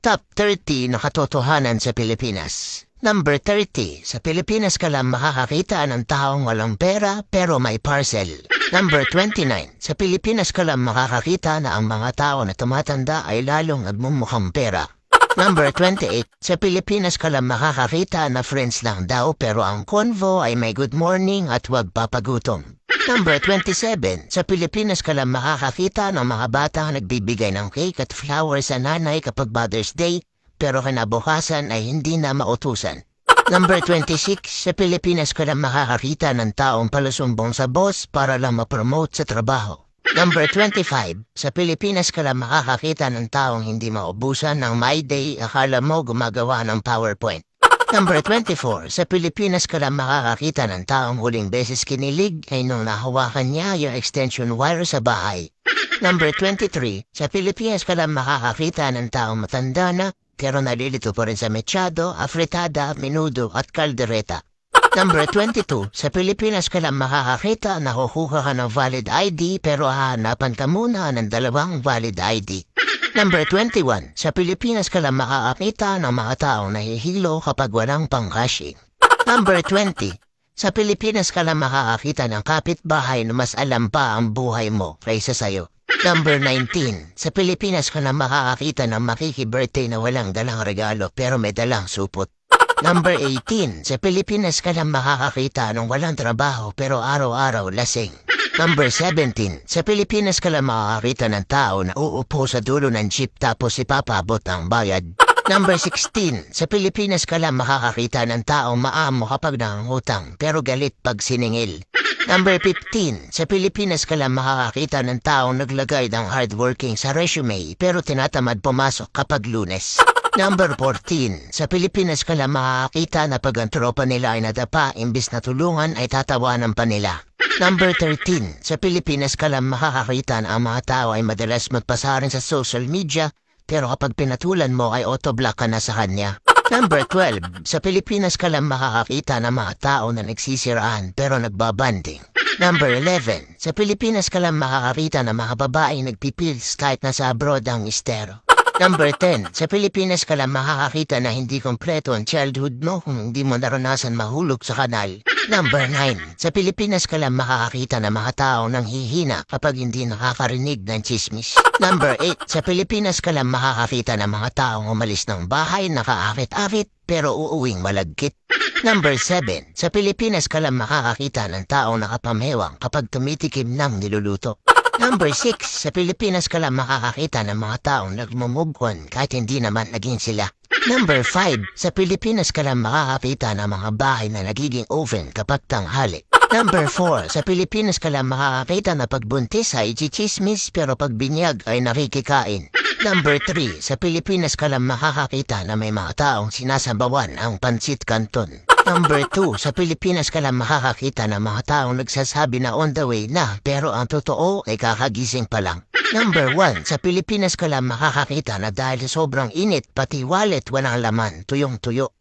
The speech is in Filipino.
Top 30 na katotohanan sa Pilipinas. Number 30, sa Pilipinas ka lang makakakita ng taong walang pera pero may parcel. Number 29, sa Pilipinas ka lang makakakita na ang mga tao na tumatanda ay lalong nagmumukhang pera. Number 28, sa Pilipinas ka lang makakakita na friends lang daw pero ang convo ay may good morning at huwag papagutom. Number 27, sa Pilipinas ka lang makakakita ng mga bata nagbibigay ng cake at flowers sa nanay kapag Mother's Day, pero kinabukasan ay hindi na mautusan. Number 26, sa Pilipinas ka lang makakakita ng taong palusumbong sa boss para lang ma-promote sa trabaho. Number 25, sa Pilipinas ka lang makakakita ng taong hindi maubusan ng My Day, akala mo gumagawa ng PowerPoint. Number 24, sa Pilipinas ka lang makakakita ng taong huling beses kinilig ay nung nahawakan niya yung extension wire sa bahay. Number 23, sa Pilipinas ka lang makakakita ng taong matanda na pero nalilito pa rin sa mechado, afritada, menudo at kaldereta. Number 22, sa Pilipinas ka lang makakakita na kukuha ka ng valid ID pero hahanapan ka muna ng dalawang valid ID. Number 21, sa Pilipinas ka lang makakakita ng mga taong nahihilo kapag walang pang-cashing. Number 20, sa Pilipinas ka lang makakakita ng kapitbahay na mas alam pa ang buhay mo kaysa sayo. Number 19, sa Pilipinas ka lang makakakita ng makiki-birthday na walang dalang regalo pero may dalang supot. Number 18, sa Pilipinas ka lang makakakita ng walang trabaho pero araw-araw lasing. Number 17, sa Pilipinas ka lang makakakita ng tao na uupo sa dulo ng jeep tapos ipapabot ang bayad. Number 16, sa Pilipinas ka lang makakakita ng taong maamo kapag nangungutang pero galit pag siningil. Number 15, sa Pilipinas ka lang makakakita ng taong naglagay ng hardworking sa resume pero tinatamad pumasok kapag Lunes. Number 14, sa Pilipinas ka lang makakakita na pag ang tropa nila ay nadapa imbis na tulungan ay tatawanan pa nila. Number 13, sa Pilipinas ka lang makakakita na ang mga tao ay madalas magpasarin sa social media pero kapag pinatulan mo ay autoblock ka na sa kanya. Number 12, sa Pilipinas ka lang makakakita ng mga tao na nagsisiraan pero nagbabanding. Number 11, sa Pilipinas ka lang makakakita ng mga babae nagpipils kahit nasa abroad ang mistero. Number 10, sa Pilipinas ka lang makakakita na hindi kompleto ang childhood mo kung hindi mo naranasan mahulog sa kanal. Number 9, sa Pilipinas ka lang makakakita ng mga tao nang hihina kapag hindi nakakarinig ng chismis. Number 8, sa Pilipinas ka lang makakakita ng mga taong umalis ng bahay nakaakit-akit pero uuwing malagkit. Number 7, sa Pilipinas ka lang makakakita ng taong nakapamewang kapag tumitikim ng niluluto. Number 6, sa Pilipinas ka lang makakakita ng mga taong nagmumugkon kahit hindi naman naging sila. Number 5, sa Pilipinas ka lang makakakita ng mga bahay na nagiging oven kapag tanghali. Number 4, sa Pilipinas ka lang makakakita na pagbuntis ay chichismis pero pag binyag ay nakikikain. Number 3, sa Pilipinas ka lang makakakita na may mga taong sinasabawan ang pansit canton. Number 2, sa Pilipinas ka lang makakakita ng mga taong nagsasabi na on the way na pero ang totoo ay kakagising pa lang. Number 1, sa Pilipinas ka lang makakakita na dahil sobrang init pati wallet walang laman tuyong-tuyo.